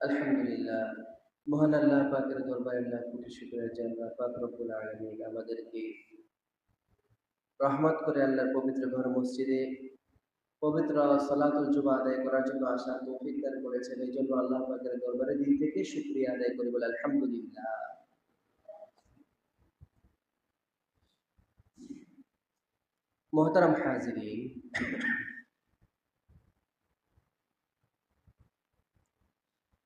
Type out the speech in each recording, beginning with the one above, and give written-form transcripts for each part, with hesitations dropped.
আলহামদুলিল্লাহ, মহান আল্লাহ পাকের দরবারে লাখ কোটি শুকরিয়া যে আল্লাহ পাক রব্বুল আলামিন আমাদেরকে রহমত করে আল্লাহর পবিত্র ঘর মসজিদে পবিত্র সালাতুল জুমা আদায় করার জন্য আসার তৌফিক দান করেছেন। এই জন্য আল্লাহ পাকের দরবারে দিল থেকে শুকরিয়া আদায় করি, বলে আলহামদুলিল্লাহ। মোহতারাম হাজিরিন,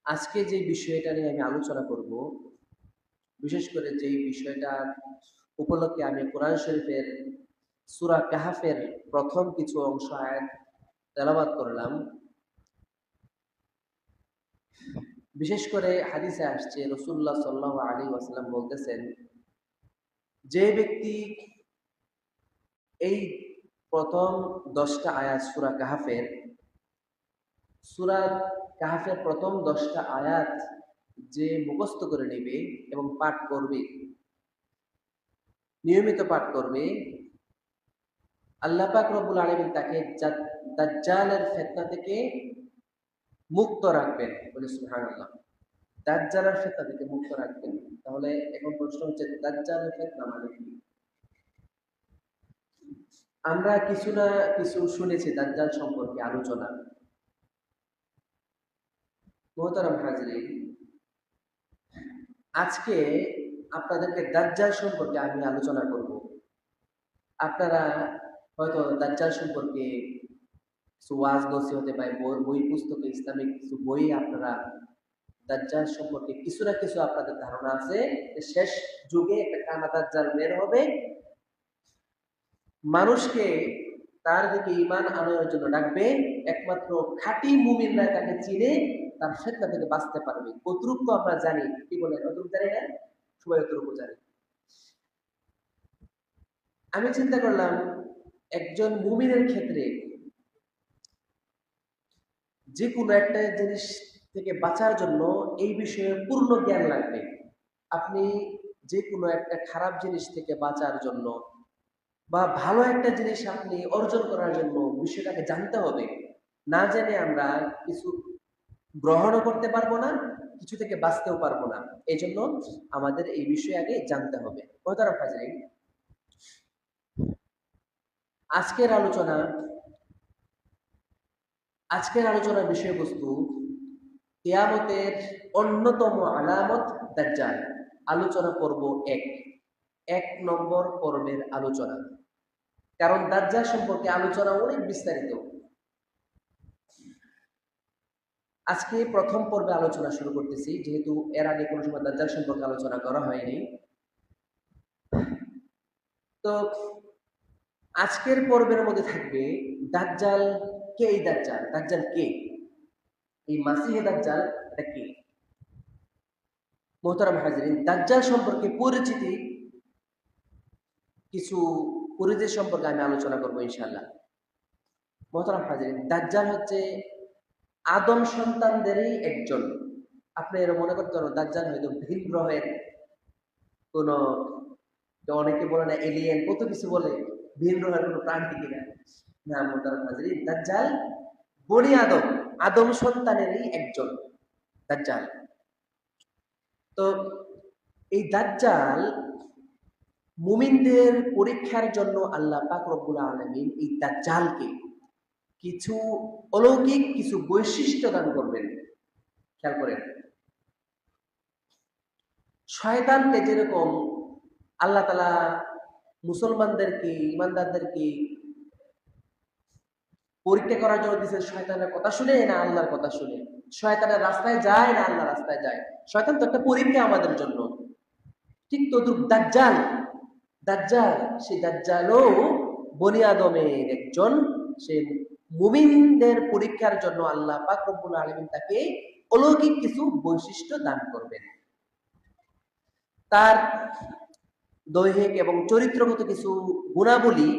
আজকে যে বিষয়টা নিয়ে আমি আলোচনা করব, বিশেষ করে যেই বিষয়টা উপলক্ষে আমি কোরআন শরীফের সূরা কাহাফের প্রথম কিছু অংশ আয়াত তেলাওয়াত করলাম। বিশেষ করে হাদিসে আসছে, রাসূলুল্লাহ সাল্লাল্লাহু আলাইহি ওয়াসাল্লাম বলতেছেন, যে ব্যক্তি এই প্রথম 10টা আয়াত সূরা কাহাফের প্রথম 10টা আয়াত যে মুখস্থ করে নেবে এবং পাঠ করবে, নিয়মিত পাঠ করবে, আল্লাহ পাক রব্বুল আলামিন তাকে দাজ্জালের ফিতনা থেকে মুক্ত রাখবেন। বলে সুবহানাল্লাহ। দাজ্জালের ফিতনা থেকে মুক্ত রাখবেন। তাহলে এখন প্রশ্ন হচ্ছে, দাজ্জালের ফিতনা মানে কি? আমরা কিছু না কিছু শুনেছি দাজ্জাল সম্পর্কে আলোচনা। মোহতারাম হাজরিন, আজকে আপনাদেরকে দাজ্জাল সম্পর্কে আমি আলোচনা করব। আপনারা হয়তো দাজ্জাল সম্পর্কে কিছু ওয়াজ নসিহতে পাই, বই পুস্তকে, ইসলামিক কিছু বই আপনারা দাজ্জাল সম্পর্কে কিছু না কিছু আপনাদের ধারণা আছে। শেষ যুগে একটা কানা দাজ্জাল বের হবে, মানুষকে তার দিকে ঈমান আনার জন্য ডাকবে। একমাত্র খাঁটি মুমিনরা তাকে চিনে, তার ফিতনা থেকে বাঁচতে পারবে। কতটুকু তো আমরা জানি, কি বলেন? কতটুকু জানি না? সবাই কতটুকু জানি। আমি চিন্তা করলাম, একজন মুমিনের ক্ষেত্রে যে কোনো একটা জিনিস থেকে বাঁচার জন্য এই বিষয়ে পূর্ণ জ্ঞান লাগবে। আপনি যে কোনো একটা খারাপ জিনিস থেকে বাঁচার জন্য বা ভালো একটা জিনিস আপনি অর্জন করার জন্য বিষয়টাকে জানতে হবে। না জেনে আমরা কিছু গ্রহণও করতে পারবো না, কিছু থেকে বাঁচতেও পারবো না। এই জন্য আমাদের এই বিষয়ে আগে জানতে হবে। মোহতারাম হাজরিন, আজকের আলোচনা আজকের আলোচনার বিষয়বস্তু কিয়ামতের অন্যতম আলামত দাজ্জাল। আলোচনা করব এক নম্বর পর্বের আলোচনা, কারণ দাজ্জাল সম্পর্কে আলোচনা অনেক বিস্তারিত। আজকে প্রথম পর্বে আলোচনা শুরু করতেছি, যেহেতু এর আগে কোনো সময় দাজ্জাল সম্পর্কে আলোচনা করা হয়নি। তো আজকের পর্বের মধ্যে থাকবে দাজ্জাল কে। এই দাজ্জাল কে? এই মাসিহে দাজ্জাল এটা কে? মোহতারাম হাজরিন, দাজ্জাল সম্পর্কে কিছু পরিচিতি সম্পর্কে আমি আলোচনা করবো ইনশাআল্লাহ। মোহতারাম হাজরিন, দাজ্জাল হচ্ছে আদম সন্তানদেরই একজন। আপনি এরা মনে করতে পারেন দাজ্জাল হয়তো ভিন গ্রহের কোন, অনেকে বলে না এলিয়েন, কত কিছু বলে, ভিন গ্রহের কোন প্রাণী কিনা। না মোহতারাম হাজরিন, দাজ্জাল বনি আদম সন্তানেরই একজন দাজ্জাল। তো এই দাজ্জাল মুমিনদের পরীক্ষার জন্য আল্লাহ পাক রব্বুল আলামিন এই দাজ্জালকে কিছু অলৌকিক কিছু বৈশিষ্ট্য দান করবেন। খেয়াল করেন, শয়তানকে যেরকম আল্লাহ তাআলা মুসলমানদেরকে, ইমানদারদেরকে পরীক্ষা করার জন্য দিয়েছেন, শয়তানের কথা শুনে না আল্লাহর কথা শুনে, শয়তানের রাস্তায় যায় না আল্লাহর রাস্তায় যায়। শয়তান তো একটা পরীক্ষা আমাদের জন্য। ঠিক তদ্রূপ দাজ্জাল সেই দাজ্জালও বনি আদমের একজন। সে মুমিনদের পরীক্ষার জন্য আল্লাহ পাক রব্বুল আলামিন তাকে অলৌকিক কিছু বৈশিষ্ট্য দান করবেন। তার দৈহিক এবং চরিত্রগত কিছু গুণাবলী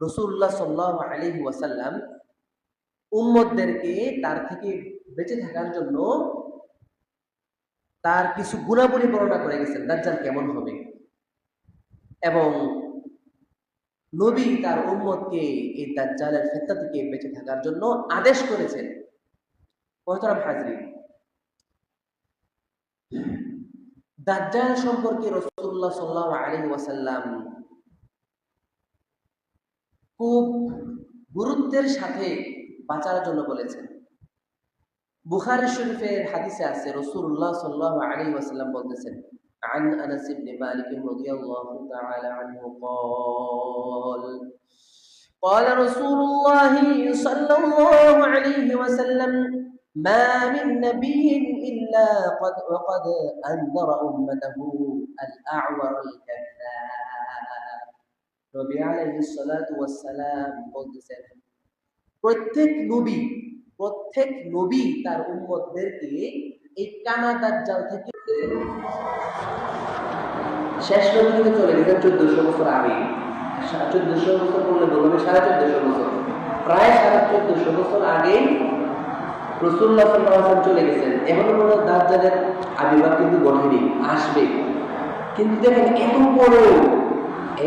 রাসূলুল্লাহ সাল্লাল্লাহু আলাইহি ওয়াসাল্লাম উম্মতদেরকে তার থেকে বেঁচে থাকার জন্য তার কিছু গুণাবলী বর্ণনা করে গেছেন, দাজ্জাল কেমন হবে। এবং নবী তার উম্মতকে এই দাজ্জালের ফিতনা থেকে বেঁচে থাকার জন্য আদেশ করেছেন। মোহতারাম হাজরিন, দাজ্জাল সম্পর্কে রাসূলুল্লাহ সাল্লাল্লাহু আলাইহি ওয়াসাল্লাম খুব গুরুত্বের সাথে বাঁচার জন্য বলেছেন। বুখারী শরীফের হাদিসে আছে রাসূলুল্লাহ সাল্লাল্লাহু আলাইহি ওয়াসাল্লাম বলতেছেন, عن أنس بن مالك رضي الله تعالى عنه قال رسول الله صلى الله عليه وسلم ما من نبي إلا وقد أنذر أمته الأعور الكذاب নবী আলাইহিস সালাতু ওয়াস সালাম বলতেছেন, প্রত্যেক নবী তার উম্মতদেরকে এই কানা দাজ্জাল থেকে, শেষ নবী থেকে চলে গেছেন 1400 বছর আগে। 1400 বছর বললে বলবে 1450 বছর, প্রায় 1450 বছর আগে রাসূলুল্লাহ সাল্লাল্লাহু আলাইহি ওয়াসাল্লাম চলে গেছেন। এখনো কোনো দাজ্জালের আবির্ভাব কিন্তু ঘটেনি, আসবে। কিন্তু দেখেন এত বড়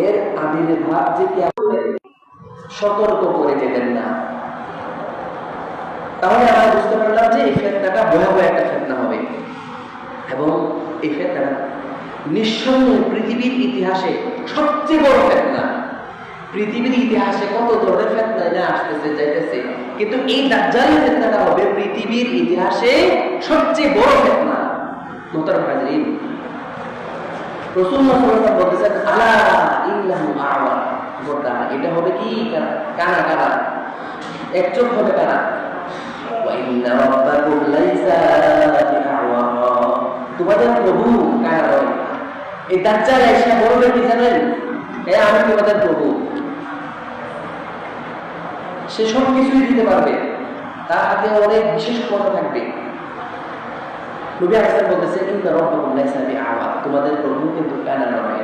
এর আবির্ভাব যে কেমন সতর্ক করে যেতেন না। তাহলে আমরা বুঝতে পারলাম যে এই ফিতনাটা ভয়াবহ একটা ফিতনা হবে, এবং এই ফিতনাটা নিঃসন্দেহে পৃথিবীর ইতিহাসে সবচেয়ে বড় ফিতনা। পৃথিবীর ইতিহাসে কত ধরনের ফিতনা না আসতেছে যাইতেছে, কিন্তু এই দাজ্জালের ফিতনাটা হবে পৃথিবীর ইতিহাসে সবচেয়ে বড় ফিতনা। মুহতারাম হাজিরিন, রাসূলুল্লাহ সাল্লাল্লাহু আলাইহি ওয়াসাল্লাম বলেছেন, আলা ইন্নাহু আ'ওয়া, এটা হবে কি কানা, কানা, এক চোখ হবে কানা। ওয়া ইন্না রাব্বাকুম লাইসা বিআ'ওয়া, তোমাদের প্রভু কানা নয়। এই দাজ্জাল এসে বলবে কি জানেন, আমি তোমাদের প্রভু। সে সব কিছুই দিতে পারবে, তার হাতে অনেক বিশেষ ক্ষমতা থাকবে। নবী আলাইহিস বলতেছেন, ইন্না রাব্বাকুম লাইসা বিআ'ওয়া, তোমাদের প্রভু কিন্তু কানা নয়।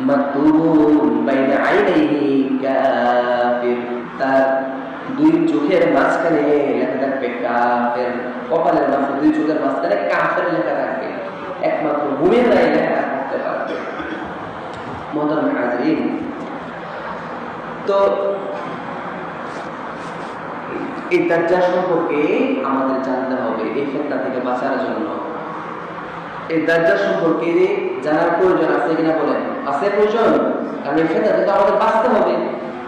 মাকতুবুন বাইনা আইনাইহি কাফির, তার দুই চোখের মাঝখানে লেখা থাকবে কাফের, কপালের মাঝে দুই চোখের মাঝখানে কাফের লেখা থাকবে, একমাত্র মুমিনরাই লেখা থাকতে পারবে। মুহতারাম হাজিরিন, তো এই দাজ্জাল সম্পর্কে আমাদের জানতে হবে এই ফিতনা থেকে বাঁচার জন্য। এই দাজ্জাল সম্পর্কে জানার প্রয়োজন আছে কিনা বলেন? আছে প্রয়োজন, কারণ এই ফিতনা থেকে আমাদের বাঁচতে হবে,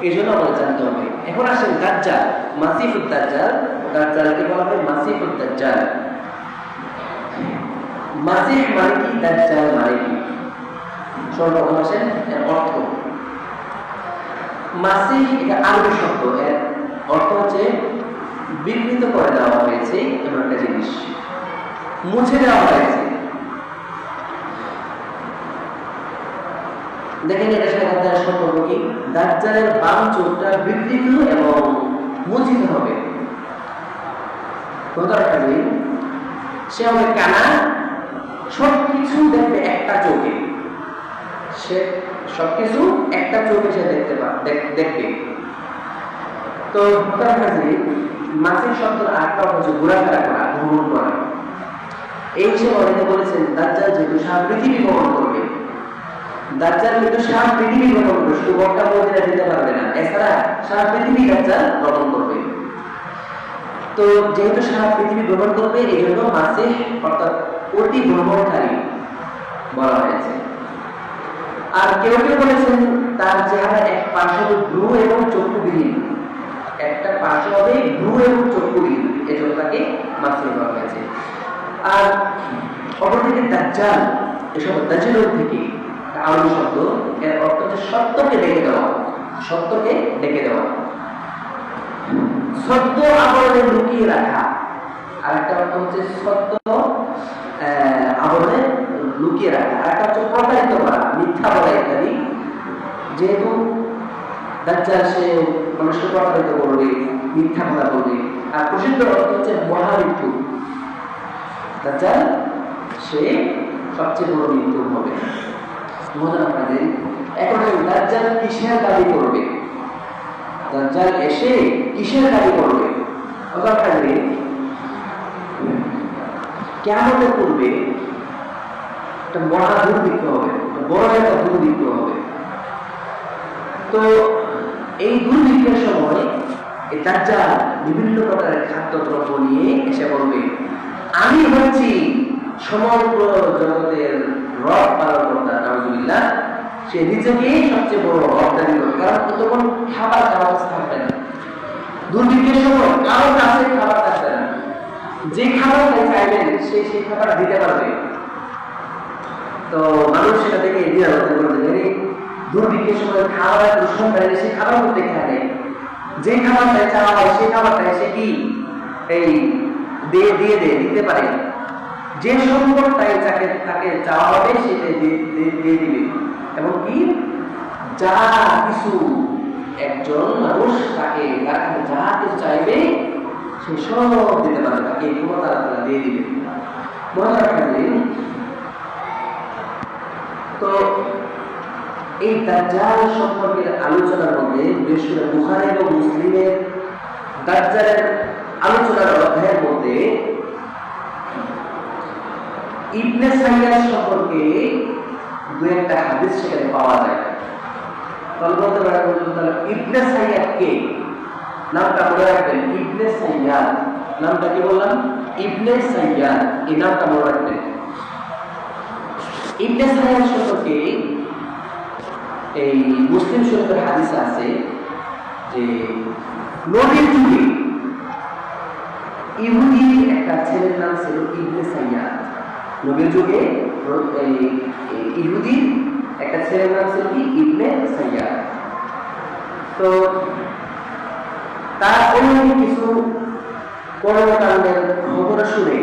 এই জন্য আমাদের জানতে হবে। এখন আসেন দাজ্জাল, মাসিহুদ দাজ্জাল, দাজ্জালকে বলা হয় মাসিহুদ দাজ্জাল। মাসিহ মানে কি, দাজ্জাল মানে কি? সর্বপ্রথম আসেন এর অর্থ। মাসিহ এটা আরবি শব্দ, এর অর্থ হচ্ছে বিকৃত করে দেওয়া হয়েছে এমন একটা জিনিস, মুছে দেওয়া হয়েছে। দেখেন এটা সাথে দাজ্জালের সম্পর্ক কি? দাজ্জালের বাম চোখটা বিকৃত এবং মুছিত হবে। সে হবে কানা, সবকিছু দেখবে একটা চোখে, সে সবকিছু একটা চোখে সে দেখবে। তো মাসিক শব্দের আরেকটা হচ্ছে ঘোরাফেরা করা, ভ্রমণ করা। এই হিসেবে অনেকে বলেছেন দাজ্জাল যেহেতু সারা পৃথিবী ভ্রমণ করবে, দাজ্জাল কিন্তু সারা পৃথিবী ভ্রমণ করবে, শুধু মক্কা মদিনা যেতে পারবে না, এছাড়া সারা পৃথিবী দাজ্জাল ভ্রমণ করবে। তো যেহেতু সারা পৃথিবী ভ্রমণ করবে, এই জন্য মাসিহ অর্থাৎ অতি ভ্রমণকারী বলা হয়েছে। আর কেউ কেউ বলেছেন তার চেহারা এক পাশে ভ্রু এবং চক্ষুবিহীন, একটা পাশে হবে ভ্রু এবং চক্ষুবিহীন, এজন্য তাকে মাসিহ বলা হয়েছে। আর অপরদিকে দাজ্জাল, এসব দাজ্জালের থেকে আরবি শব্দ, এর অর্থ হচ্ছে সত্যকে ডেকে দেওয়া, সত্যকে ডেকে দেওয়া, সত্য আবরণে লুকিয়ে রাখা। আর একটা অর্থ হচ্ছে সত্য আবরণে লুকিয়ে রাখা, আর একটা হচ্ছে প্রতারিত করা, মিথ্যা বলা ইত্যাদি। যেহেতু দাজ্জাল সে মানুষকে প্রতারিত করবে, মিথ্যা কথা বলবে। আর প্রসিদ্ধ অর্থ হচ্ছে মহামৃত্যু, দাজ্জাল সে সবচেয়ে বড় মৃত্যু হবে। এখন দাজ্জাল কিসের দাবি করবে? দাজ্জাল এসে কিসের দাবি করবে? কিয়ামতের পূর্বে একটা মহা দুর্ভিক্ষ হবে, বড় একটা দুর্ভিক্ষ হবে। তো এই দুর্ভিক্ষের সময় এই দাজ্জাল বিভিন্ন প্রকারের খাদ্যদ্রব্য নিয়ে এসে বলবে, আমি হচ্ছি সমগ্র জগতের রব পালন কর্তা নাউজুবিল্লাহ, সে নিজেকেই সবচেয়ে বড় রব দাবি করে। কারণ তখন খাবার খাওয়ার থাকবে না, দুর্ভিক্ষের সময় কারো কাছে খাবার থাকবে না, যে খাবার চাইবেন সেই খাবার দিতে পারবে। তো মানুষ সেটা থেকে এগিয়ে আলোচনা করতে পারে। দুর্ভিক্ষের সময় খাবার দূষণ পাইলে সে খাবার করতে খায়, যে খাবারটাই চাওয়া হয় সেই খাবারটাই সে কি এই দিতে পারে। যে সম্পদটাই তাকে চাওয়া হবে সেটাই দিয়ে দিবে। এবং কি যা কিছু একজন মানুষ তাকে যা কিছু চাইবে সে সব দিতে পারে, তাকে ক্ষমতা দিয়ে দিবে। মনে রাখবেন, তো এই দাজ্জাল সম্পর্কে আলোচনার মধ্যে বিশেষ করে বুখারী এবং মুসলিমের দাজ্জালের আলোচনার অধ্যায়ের মধ্যে ইবনে সাইয়াদ সম্পর্কে দু একটা হাদিস সেখানে পাওয়া যায়। তাহলে বলতে পারেন ইবনে সাইয়াদ কে? নামটা মনে রাখবেন, ইবনে সাইয়াদ নামটা কি বললাম? ইবনে সাইয়াদ, এই নামটা মনে রাখবেন। ইবনে সাইয়াদ সম্পর্কে এই মুসলিম শরীফের হাদিস আছে যে নবীর যুগে ইহুদি একটা ছেলের নাম ছিল ইবনে সাইয়াদ। নবীর যুগে ইহুদি একটা ছেলের নাম ছিল কি? ইবনে সাইয়াদ। তো তার অন্য কিছু কর্মকাণ্ডের খবর শুনে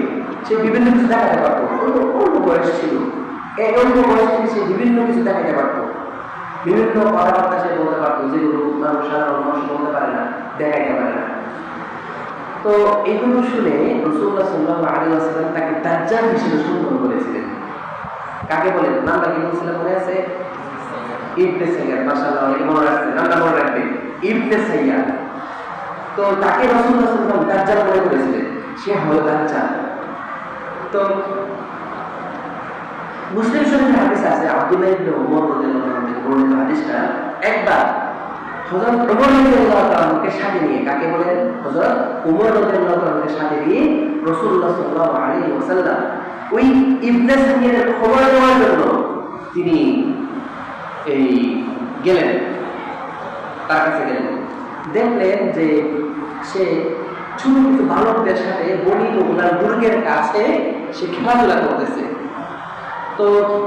সে বিভিন্ন কিছু দেখাতে পারতো। অল্প বয়স ছিল, এই অল্প বয়স থেকে সে বিভিন্ন কিছু দেখাতে পারতো, বিভিন্ন কথাবার্তা সে বলতে পারতো যেগুলো সাধারণ মানুষ বলতে পারে না, দেখাইতে পারে না। তো এগুলো শুনে রাসূলুল্লাহ সাল্লাল্লাহু আলাইহি ওয়াসাল্লাম তাকে দাজ্জাল হিসেবে সন্দেহ করেছিলেন। কাকে বলেন? নামটা কি বলছিলাম মনে আছে? ইবনে সাইয়াদ। মাশাআল্লাহ, অনেক মনে রাখছেন, নামটা মনে রাখবেন, ইবনে সাইয়াদ। তো তাকে রাসূলুল্লাহ সাল্লাল্লাহু আলাইহি ওয়াসাল্লাম দাজ্জাল মনে করেছিলেন, সে হলো দাজ্জাল। তো মুসলিম শরীফের হাদিস আছে, আব্দুল্লাহ ইবনে উমর রাদিয়াল্লাহু আনহু থেকে বর্ণিত হাদিসটা, একবার হযরত ওমর রাদিয়াল্লাহু তাআলাকে সাথে নিয়ে, কাকে বলেন? হযরত ওমর রাদিয়াল্লাহু তাআলাকে সাথে নিয়ে রাসূলুল্লাহ সাল্লাল্লাহু আলাইহি ওয়াসাল্লাম ওই ইবনে সাইয়াদের খবর নেওয়ার জন্য তিনি এই গেলেন, তার কাছে গেলেন। দেখলেন যে সে ছোট কিছু বালকদের সাথে বনি বগুলার দুর্গের কাছে সে খেলাধুলা করতেছে। তো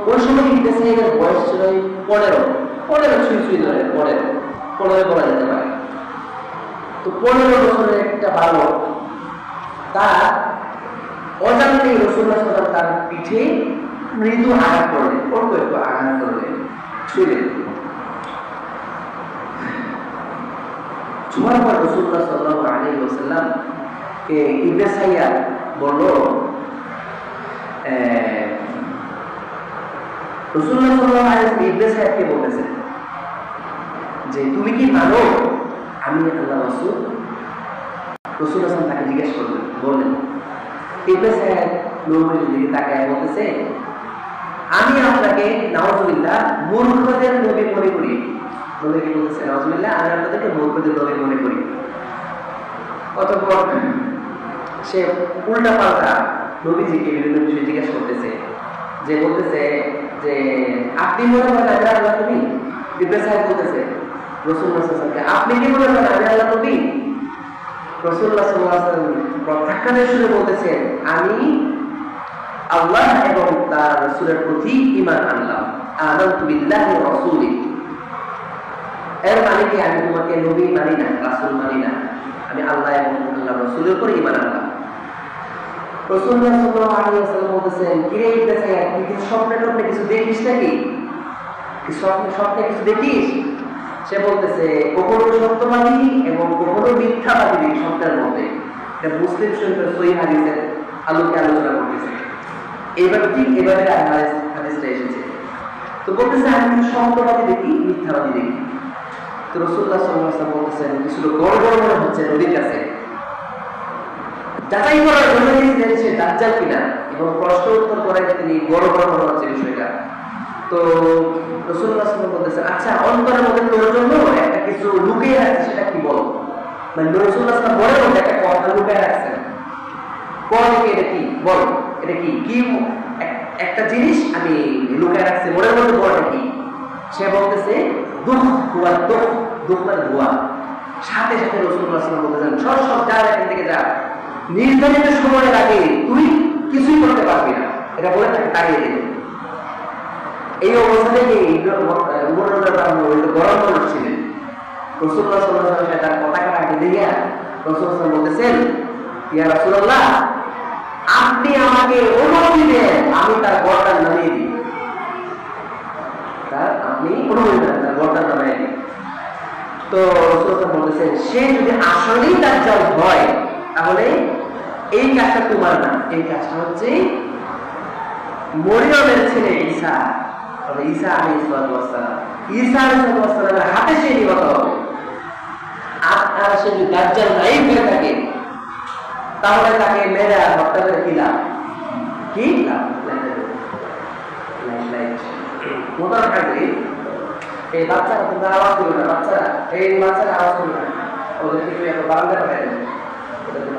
ওই সময় ইবনে সাইয়াদের বয়স ছিল 15 ছুঁই ধরে 15 বলা যেতে পারে। তো 15 বছরের একটা বালক তার অজান্তেই রাসূলুল্লাহ সাল্লাল্লাহু আলাইহি ওয়াসাল্লাম তার পিঠে মৃদু আঘাত করলেন, অল্প একটু আঘাত করলেন, ছুঁলেন। ছোঁয়ার পর রাসূলুল্লাহ সাল্লাল্লাহু আলাইহি ওয়াসাল্লাম কে ইবনে সাইয়াদ বলল, রাসূলুল্লাহ সাল্লাল্লাহু আলাইহি ওয়াসাল্লাম ইবনে সাইয়াদকে বলতেছেন যে তুমি কি মানো আমি আল্লাহর রাসূল? রাসূলুল্লাহ সাল্লাল্লাহু আলাইহি ওয়াসাল্লাম তাকে জিজ্ঞেস বললেন। ইবনে সাইয়াদ নবীর দিকে তাকায় বলতেছে, আমি আপনাকে নাউজুবিল্লাহ মূর্খদের নবী মনে করি। নবীকে বলতেছে, নাউজুবিল্লাহ আমি আপনাদেরকে মূর্খদের নবী মনে করি। অতঃপর সে উল্টা পাল্টা নবীজিকে বিভিন্ন বিষয় জিজ্ঞেস করতেছে, যে বলতেছে যে আপনি মনে করেন আমি আল্লাহ নবী? ইবনে সাইয়াদ বলতেছে রাসূলুল্লাহ সাল্লাল্লাহু আলাইহি ওয়াসাল্লাম, আপনি কি মনে করেন আমি আল্লাহ নবী? রাসূলুল্লাহ সাল্লাল্লাহু আলাইহি ওয়াসাল্লাম প্রত্যাখ্যানের সুরে বলতেছেন, আমি আল্লাহ এবং তার রাসূলের প্রতি ঈমান আনলাম, আমানতু বিল্লাহি ওয়া রাসূলিহি। এর মানে কি আমি তোমাকে নবী মানি না, রাসূল মানি না, আমি আল্লাহ এবং আল্লাহর রাসূলের উপর ঈমান আনলাম। রাসূলুল্লাহ সাল্লাল্লাহু আলাইহি ওয়াসাল্লাম বলতেছেন, কিরে ইবনে সাইয়াদ, তুই কি স্বপ্নে কিছু দেখিস নাকি? স্বপ্নে কিছু দেখিস? সে বলতেছে, কখনো সত্যবাদী এবং কখনো মিথ্যাবাদী দেখি স্বপ্নের মধ্যে। এটা মুসলিম শরীফের সহিহ হাদিসের আলোকে আলোচনা করতেছে। এইভাবে ঠিক এভাবে হাদিসটা এসেছে। তো বলতেছে আমি সত্যবাদী দেখি, মিথ্যাবাদী দেখি। তো রাসূলুল্লাহ সাল্লাল্লাহু আলাইহি ওয়াসাল্লাম বলতেছেন, কিছু গড়বড় মনে হচ্ছে নবীর কাছে, যাচাই করার জন্য সে দাজ্জাল কিনা এবং প্রশ্ন উত্তর করায় তিনি গড়বড় মনে হচ্ছে বিষয়টা। তো রাসূলুল্লাহ সাল্লাল্লাহু আলাইহি ওয়াসাল্লাম বলতেছেন, আচ্ছা অন্তরের মধ্যে তোর জন্য একটা কিছু লুকিয়ে রাখছে, সেটা কি বল? মানে রাসূলুল্লাহ সাল্লাল্লাহু আলাইহি ওয়াসাল্লাম বলে একটা কথা লুকিয়ে রাখছেন, কোন কি এটা কি বল? এটা কি কি একটা জিনিস আমি লুকায় রাখছি মনের মধ্যে, বড়টা কি? সে বলতেছে দুঃখ হুয়া দুঃখ, দুঃখ মানে হুয়া। সাথে সাথে রাসূলুল্লাহ সাল্লাল্লাহু আলাইহি ওয়াসাল্লাম সব যা এখান থেকে যা, নির্ধারিত সময়ের আগে তুই কিছুই করতে পারবি না, এটা বলে তাকে তাড়িয়ে দিলেন। এই অবস্থাতে কি উমর রাদিয়াল্লাহু আনহু গরম মানুষ ছিলেন। রাসূলুল্লাহ সাল্লাল্লাহু আলাইহি ওয়াসাল্লাম তার পতাকা রাখতে দিয়ে রাসূলুল্লাহ বলতেছেন, ইয়া রাসূলুল্লাহ, আপনি আমাকে অনুমতি দেন আমি তার গর্দান নামিয়ে দিই। আপনি অনুমতি দেন তার গর্দান নামিয়ে দিই। তো রাসূলুল্লাহ বলতেছেন, সে যদি আসলেই দাজ্জাল হয় তাহলে এই কাজটা তোমার না, এই কাজটা হচ্ছে মরিয়মের ছেলে ঈসা, ঈসা আলাইহিস সালাম, ঈসা আলাইহিস সালামের হাতে সে নিহত হবে। আর সে যদি দাজ্জাল নাই হয়ে থাকে তাহলে তাকে মেরে হত্যা করে কি লাভ? কি লাভ? মোতার কাজে এই বাচ্চারা তো আওয়াজ করবে না, বাচ্চারা এই বাচ্চারা আওয়াজ করবে না, ওদেরকে একটু এত বারান্দা পাঠাই দেবে, ওদেরকে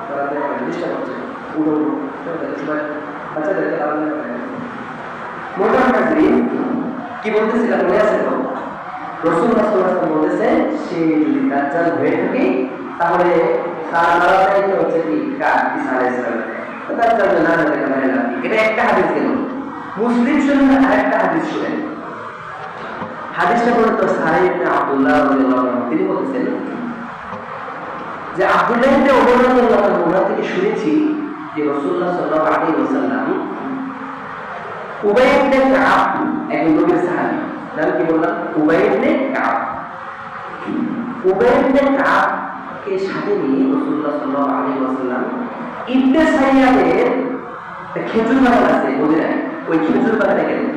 বারান্দায় ডিস্টার্ব হচ্ছে, উঠো সবাই বাচ্চাদেরকে বারান্দায় পাঠাই দেবে। মোতার কাজে কি বলতেছিলাম মনে আছে তো? রাসূলুল্লাহ সাল্লাল্লাহু আলাইহি ওয়াসাল্লাম বলেছেন, সে যদি দাজ্জাল হয়ে থাকে তাহলে তার মারাটাই হচ্ছে কি ঈসা আলাইহিস সালাম। তো দাজ্জাল না হলে কেমন লাগে? এটা একটা হাদিস গেল। মুসলিম শরীফের আরেকটা হাদিস শুনেন। হাদিসটা বলতো সাহিব ইবনে আব্দুল্লাহ রাদিয়াল্লাহু আনহু, তিনি বলেছেন যে আব্দুল্লাহ ইবনে ওমর রাদিয়াল্লাহু আনহু থেকে শুনেছি যে রাসূলুল্লাহ সাল্লাল্লাহু আলাইহি ওয়াসাল্লাম উবাই ইবনে কাব, একজন নবীর সাহাবী, নাম কি বললাম? উবাই ইবনে কাব। উবাই ইবনে কাব কে সাথে নিয়ে রাসূলুল্লাহ সাল্লাল্লাহু আলাইহি ওয়াসাল্লাম ইবনে সাইয়াদের খেজুর বাগান আছে মদিনায়, ওই খেজুর বাগানে গেলেন।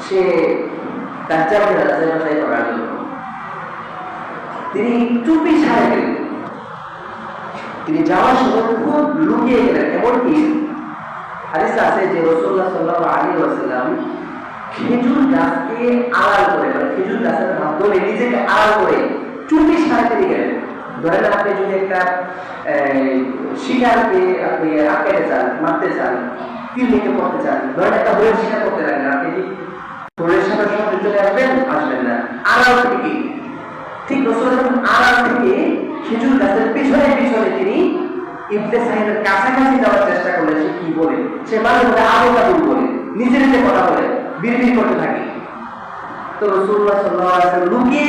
সে দাজ্জালের রাজা করার জন্য তিনি চুপি সারে গেলেন। তিনি যাওয়ার সময় খুব লুকিয়ে গেলেন, এমনকি হাদিসে আছে যে রাসূলুল্লাহ সাল্লাল্লাহু আলাইহি ওয়াসাল্লাম খেজুর গাছকে আড়াল করে, মানে খেজুর গাছের মাধ্যমে নিজেকে আড়াল করে চুপি সারাতে গেলেন। ধরেন আপনি যদি একটা শিকারকে আপনি আটকাতে চান, মারতে চান, তীর নিতে করতে চান, ধরেন একটা হরিণ শিকার করতে লাগেন, আপনি কি হরিণের সাথে সঙ্গে চলে আসবেন? আসবেন না, আড়াল থেকে। ঠিক রাসূলুল্লাহ আড়াল থেকে খেজুর গাছের পিছনে পিছনে তিনি ইবনে সাইদের কাছাকাছি যাওয়ার চেষ্টা করলেন। সে কি বলে? সে মাঝে মাঝে আবু কাবুল বলে, নিজে নিজে কথা বলে, বিড়বিড় করতে থাকে। তো রাসূলুল্লাহ সাল্লাল্লাহু আলাইহি ওয়াসাল্লাম লুকিয়ে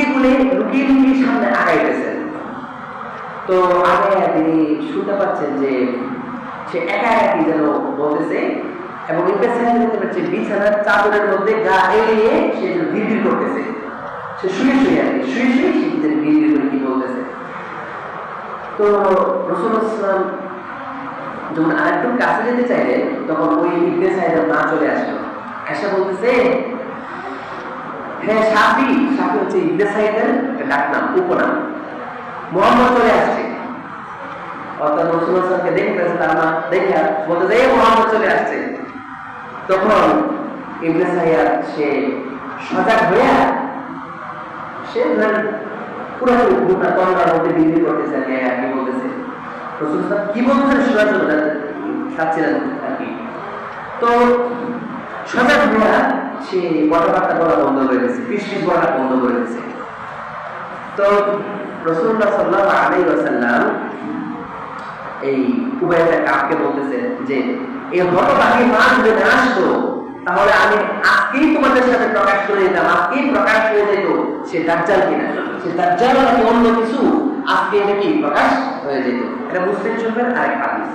লুকিয়ে সামনে আগাইতেছেন। তো আগে তিনি শুনতে পাচ্ছেন যে সে একা একাই যেন বলতেছে, এবং ইবনে সাইদ দেখতে পাচ্ছে বিছানার চাদরের মধ্যে গা এলিয়ে সে যেন বিড়বিড় করতেছে। সে শুয়ে শুয়ে সে বিড়বিড় করে কি বলতেছে। তো রাসূলুল্লাহ সাল্লাল্লাহু আলাইহি ওয়াসাল্লাম যখন আরেকটু কাছে যেতে চাইলেন, তখন ওই ইবনে সাইদের মা চলে আসলো, এসে বলতেছে, হ্যাঁ সাফি, সাফি হচ্ছে ইবনে সাইদের ডাক নাম, উপনাম। মুহাম্মদ চলে আসছে, অর্থাৎ রাসূলুল্লাহ সাল্লাল্লাহু আলাইহি ওয়াসাল্লামকে দেখতেছে, তার মা দেখে বলতেছে, এই মুহাম্মদ চলে আসছে। তখন ইবনে সাইদ সে সজাগ হয়ে সে পুরোপুরি ঘুমটা তন্দার মধ্যে বিক্রি করতেছে, কি বলতেছে রাসূলুল্লাহ কি বলতেছেন শোনার জন্য চাচ্ছিলেন আর কি। তো সজাগ হয়ে সে কথাবার্তা বলা বন্ধ করে দিয়েছে, পিস বলা বন্ধ করে দিয়েছে। তো রাসূলুল্লাহ সাল্লাল্লাহু আলাইহি ওয়াসাল্লাম এই উবাই ইবনে কাবকে বলতেছে যে এই হতভাগী মা যদি না আসতো তাহলে আমি আজকেই তোমাদের সাথে প্রকাশ করে দিতাম, আজকেই প্রকাশ হয়ে যেত সে দাজ্জাল কিনা, সে দাজ্জাল নাকি অন্য কিছু, আজকে এটা কি প্রকাশ হয়ে যেত। এটা মুসলিম শরীফের আরেক হাদিস।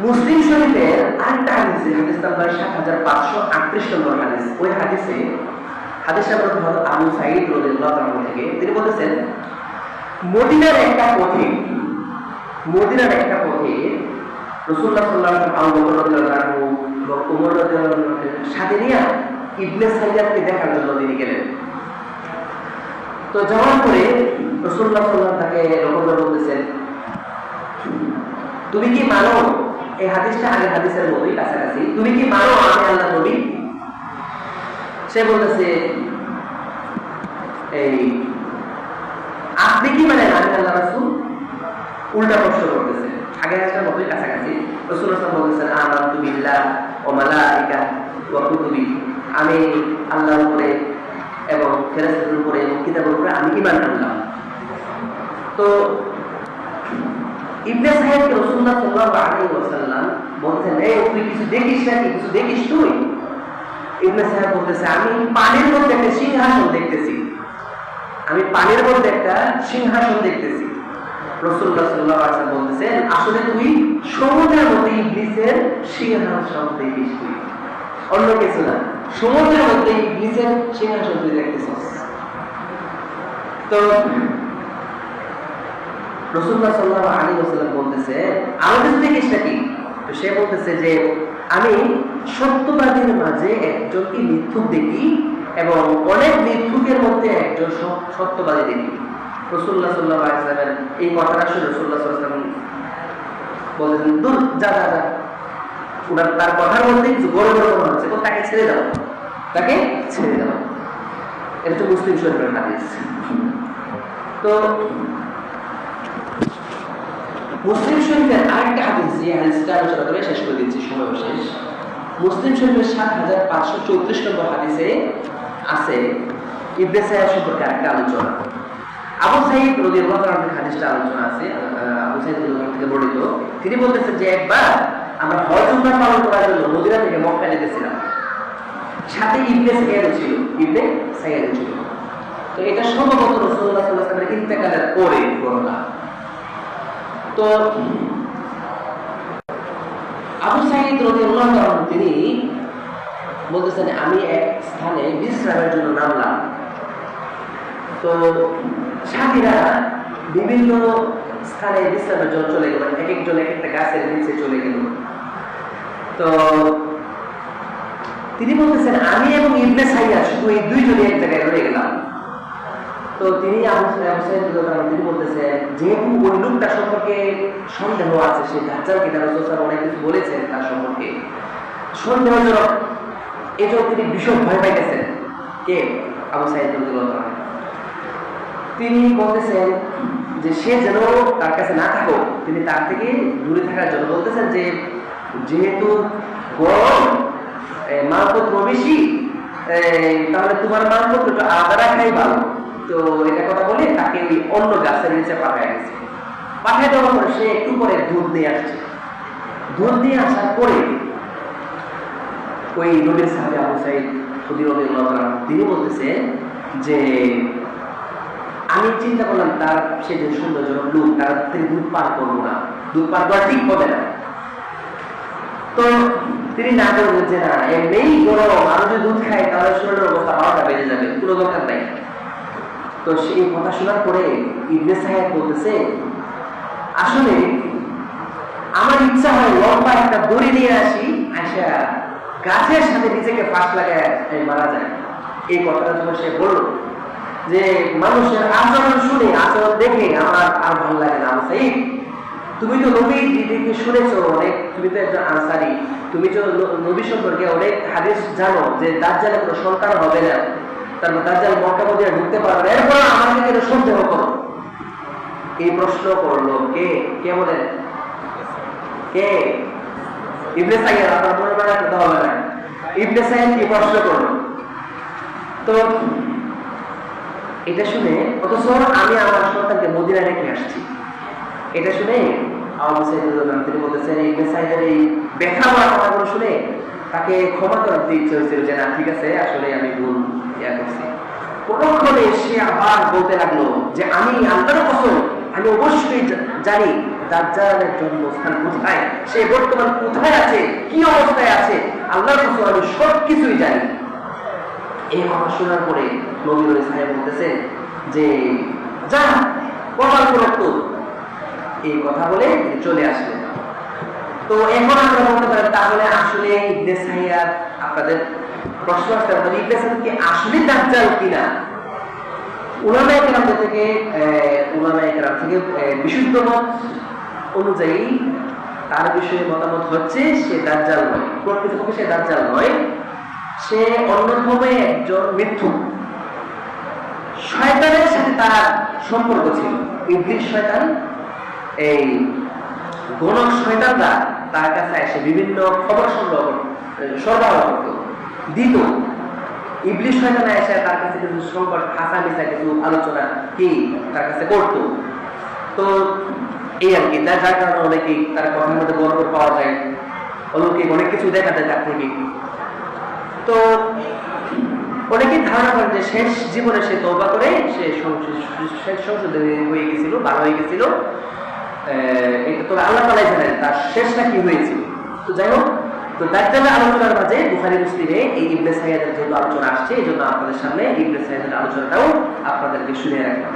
মুসলিম শরীফের আরেকটা হাদিস, হাদিস নাম্বার ৭৫৩৮ নম্বর হাদিস। ওই হাদিসে হাদিসটা হযরত আবু সাঈদ রাদিয়াল্লাহু আনহু থেকে, তিনি বলেছেন মদিনার একটা পথে রাসূলুল্লাহ সাল্লাল্লাহু আলাইহি ওয়াসাল্লাম আবু বকর রাদিয়াল্লাহু আনহু এবং ওমর রাদিয়াল্লাহু আনহুর সাথে নিয়ে ইবনে সাইয়াদকে দেখার জন্য তিনি গেলেন। তো যাওয়ার পরে রাসূলুল্লাহ সাল্লাল্লাহু আলাইহি ওয়াসাল্লাম তাকে লক্ষ্য করে বলতেছেন, তুমি কি মানো, এই হাদিসটা আগের হাদিসের মতোই কাছাকাছি, তুমি কি মানো আমি আল্লাহর নবী? সে বলতেছে, এই আপনি কি মানে আমি আল্লাহ রাসূল? উল্টা প্রশ্ন করতেছে, আগে একটা মতোই কাছাকাছি। রাসূল সাল্লাল্লাহু আলাইহি ওয়াসাল্লাম বলতেছেন আমানতু বিল্লাহ ওয়া মালাইকা ওয়া কুতুবি, আমি আল্লাহর উপরে এবং ফেরেশতাদের উপরে এবং কিতাবের উপরে আমি ঈমান আনলাম। তো ইবনে সাইয়্যিদ রাসূলুল্লাহ সাল্লাল্লাহু আলাইহি ওয়াসাল্লাম বলতেন, এই তুই কিছু দেখিস নাকি, কিছু দেখিস তুই? ইবনে সাইয়্যিদ বলতেছে, আমি পানির মধ্যে একটা সিংহাসন দেখতেছি, আমি পানির মধ্যে একটা সিংহাসন দেখতেছি। রাসূলুল্লাহ সাল্লাল্লাহু আলাইহি ওয়াসাল্লাম বলতেছেন, আসলে তুই সমুদ্রের মধ্যে ইবলিসের সিংহাসন দেখিস, তুই অন্য কিছু না, সমুদ্রের মধ্যে ইবলিসের সিংহাসন তুই দেখতেছিস। তো রাসূলুল্লাহ সাল্লাল্লাহু আলাইহি ওয়াসাল্লাম বলতেছে, আমাদের দেখিস নাকি? তো সে বলতেছে যে আমি সত্যবাদীর মাঝে একজনকে মিথ্যুক দেখি এবং অনেক মিথ্যুকের মধ্যে একজন সত্যবাদী দেখি। রাসূলুল্লাহ সাল্লাল্লাহু আলাইহি ওয়াসাল্লাম এই কথাটা শুনে রাসূলুল্লাহ সাল্লাল্লাহু আলাইহি ওয়াসাল্লাম বললেন, দূর যা যা যা। ওনার তার কথার মধ্যে কিছু বড় বড় কথা হচ্ছে, তাকে ছেড়ে দাও, তাকে ছেড়ে দাও। এটা তো মুসলিম শরীফের হাদিস। তো মুসলিম শরীফের আরেকটা হাদিস, এই হাদিসটা আলোচনা করে শেষ করে দিচ্ছি, সময় শেষ। মুসলিম শরীফের ৭৫৩৪ নম্বর হাদিসে আছে ইবনে সাইয়্যিদ সম্পর্কে একটা আলোচনা। আবু সাঈদ রাদিয়াল্লাহু তাআলা থেকে হাদিসটা আলোচনা আছে, আবু সাঈদ রাদিয়াল্লাহু থেকে বর্ণিত। তিনি বলতেছেন যে একবার আমরা হজ উমরা পালন করার জন্য মদিনা থেকে মক্কা যেতেছিলাম, সাথে ইবনে সাইয়্যিদ ছিল, ইবনে সাইয়্যিদ ছিল। তো এটা সম্ভবত রাসূলুল্লাহ সাল্লাল্লাহু আলাইহি ওয়াসাল্লামের ইন্তেকালের পরে ঘটনা। তো আবু সাঈদ রাদিয়াল্লাহু তাআলা তিনি বলতেছেন, আমি এক স্থানে বিশ্রামের জন্য নামলাম। তো সাথীরা বিভিন্ন স্থানে বিশ্রামের জন্য চলে গেল, এক একজন এক একটা গাছের নিচে চলে গেল। তো তিনি বলতেছেন, আমি এবং ইবনে সাইয়্যিদ শুধু এই দুইজনই এক জায়গায় রয়ে গেলাম। তো তিনি তিনি বলতেছেন, যেহেতু ওই লোকটা সম্পর্কে সন্দেহ আছে, সে দাজ্জাল কিনা, রাসূল সাল্লাল্লাহু আলাইহি ওয়াসাল্লাম অনেক কিছু বলেছেন তার সম্পর্কে, সন্দেহজনক, এজন্য তিনি ভীষণ ভয় পাইতেছেন। কে? আবু সাঈদ রাদিয়াল্লাহু তাআলা। তিনি বলতেছেন যে সে যেন তার কাছে না থাকো, তিনি তার থেকে দূরে থাকার জন্য বলতেছেন যে যেহেতু গরম, মালপত্র বেশি, তাহলে তোমার মালপত্র একটু আলাদা রাখাই ভালো। তো এটা কথা বলে তাকে ওই অন্য গাছের নিচে পাঠায় গেছে। পাঠায় দেওয়ার পরে সে একটু পরে দুধ নিয়ে আসছে। দুধ নিয়ে আসার পরে ওই নবীর সাহাবী আবু সাঈদ রাদিয়াল্লাহু তাআলা তিনি বলতেছেন যে আমি চিন্তা করলাম তার সে যে সৌন্দর্যজনক লোক, তার থেকে দুধ পান করবো না, দুধ পান করা ঠিক হবে না। তো তিনি না বলবেন যে না, এমনিই গরম, আমি যদি দুধ খাই তাহলে শরীরের অবস্থা 12টা বেজে যাবে, কোনো দরকার নাই। তো সেই কথা শোনার পরে ইবনে সাইয়্যিদ বলতেছে, আসলে আমার ইচ্ছা হয় লম্বা একটা দড়ি নিয়ে আসি, আসা গাছের সাথে নিজেকে ফাঁস লাগায় মারা যায়। এই কথাটা যখন সে বলল যে মানুষের আচরণ শুনে, আচরণ দেখে আমার আর ভালো লাগে না। আবু সাঈদ, তুমি তো নবী দিদিকে শুনেছো অনেক, তুমি তো একজন আনসারী, তুমি তো নবী সম্পর্কে অনেক হাদিস জানো যে দাজ্জালের কোনো সন্তান হবে না, তারপর দাজ্জাল মক্কা মদিনায় ঢুকতে পারবে, এরপর আমাকে কেন সন্দেহ করো? এই প্রশ্ন করলো কে? কে বলে? কে? ইবনে সাইয়্যিদ। আপনার মনে মনে কথা হবে না, ইবনে সাইয়্যিদ কি প্রশ্ন করলো? তো এটা শুনে, অথচ আমি আমার সন্তানকে মদিনায় রেখে আসছি, এটা শুনে আবু সাঈদ রাদিয়াল্লাহু তিনি বলতেছেন, ইবনে সাইয়্যিদের এই ব্যথা হওয়ার কথাগুলো শুনে তাকে ক্ষমা করতে ইচ্ছে হয়েছিল যে না ঠিক আছে, আসলে আমি ভুল করছি। পরক্ষণে সে আবার বলতে লাগলো যে আমি আল্লাহর কসম, আমি অবশ্যই জানি দাজ্জালের জন্মস্থান কোথায়, সে বর্তমান কোথায় আছে, কি অবস্থায় আছে, আল্লাহর কসম আমি সবকিছুই জানি। এই কথা শোনার পরে নবী সাহেব বলতেছেন যে যা কপাল করত, এই কথা বলে চলে আসলেন। তো এখন আমরা বলতে পারি তাহলে আসলে ইবনে সাইয়্যিদ, আপনাদের প্রশ্ন আসতে পারে ইবনে সাইয়্যিদ কি আসলে দাজ্জাল কিনা? উলামায়ে কেরাম থেকে বিশুদ্ধ মত অনুযায়ী তার বিষয়ে মতামত হচ্ছে সে দাজ্জাল নয়, প্রকৃতপক্ষে সে দাজ্জাল নয়, সে অন্যতম একজন মিথ্যুক, শয়তানের সাথে তার সম্পর্ক ছিল। ইবলিস শয়তান, এই গণক শয়তানরা তার কাছে এসে বিভিন্ন খবর সরবরাহ করত, দিত। ইবলিস শয়তান এসে তার কাছে কিছু সংকট হাসা মিশা কিছু আলোচনা কি তার কাছে করত। তো এই আর কি, যার কারণে অনেকেই তার কথার মধ্যে বরকত পাওয়া যায়, অলৌকিক অনেক কিছু দেখা যায় তার থেকে। তো অনেকেই ধারণা করেন যে শেষ জীবনে সে তওবা করে সে শেষ সংশোধনী হয়ে গেছিল, ভালো হয়ে গেছিল। এটা তো আল্লাহ তাআলাই জানেন তার শেষটা কি হয়েছিল। তো যাই হোক, তো দাজ্জালের আলোচনার মাঝে বুখারী মুসলিমে এই ইবনে সাইয়াদের যেহেতু আলোচনা আসছে, এই জন্য আপনাদের সামনে ইবনে সাইয়াদের আলোচনাটাও আপনাদেরকে শুনিয়ে রাখলাম।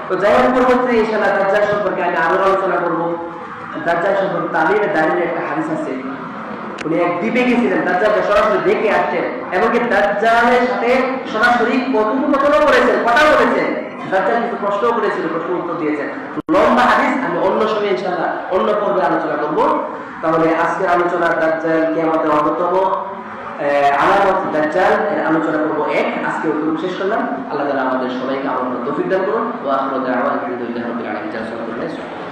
তো যাই হোক, পরবর্তী ইনশাআল্লাহ দাজ্জাল সম্পর্কে আমি আরো আলোচনা করব। দাজ্জাল সম্পর্কে তামিমের দাঁড়িয়ে একটা হাদিস আছে, উনি এক দ্বীপে গেছিলেন, দাজ্জালকে সরাসরি দেখে আসছেন, এমনকি দাজ্জালের সাথে সরাসরি কথোপকথনও করেছেন, কথা বলেছেন। দাজ্জাল কিছু প্রশ্নও করেছিল, প্রশ্ন উত্তর দিয়েছেন। লম্বা হাদিস আমি অন্য সময় ইনশাআল্লাহ অন্য পর্বে আলোচনা করব। তাহলে আজকের আলোচনা দাজ্জাল কিয়ামতের অন্যতম আলামত দাজ্জাল এর আলোচনা করব এক। আজকে উপলক্ষ শেষ করলাম। আল্লাহ তাআলা আমাদের সবাইকে আমল তৌফিক দান করুন। ওয়া আখিরু দাওয়ানা আলহামদুলিল্লাহি রাব্বিল আলামিন।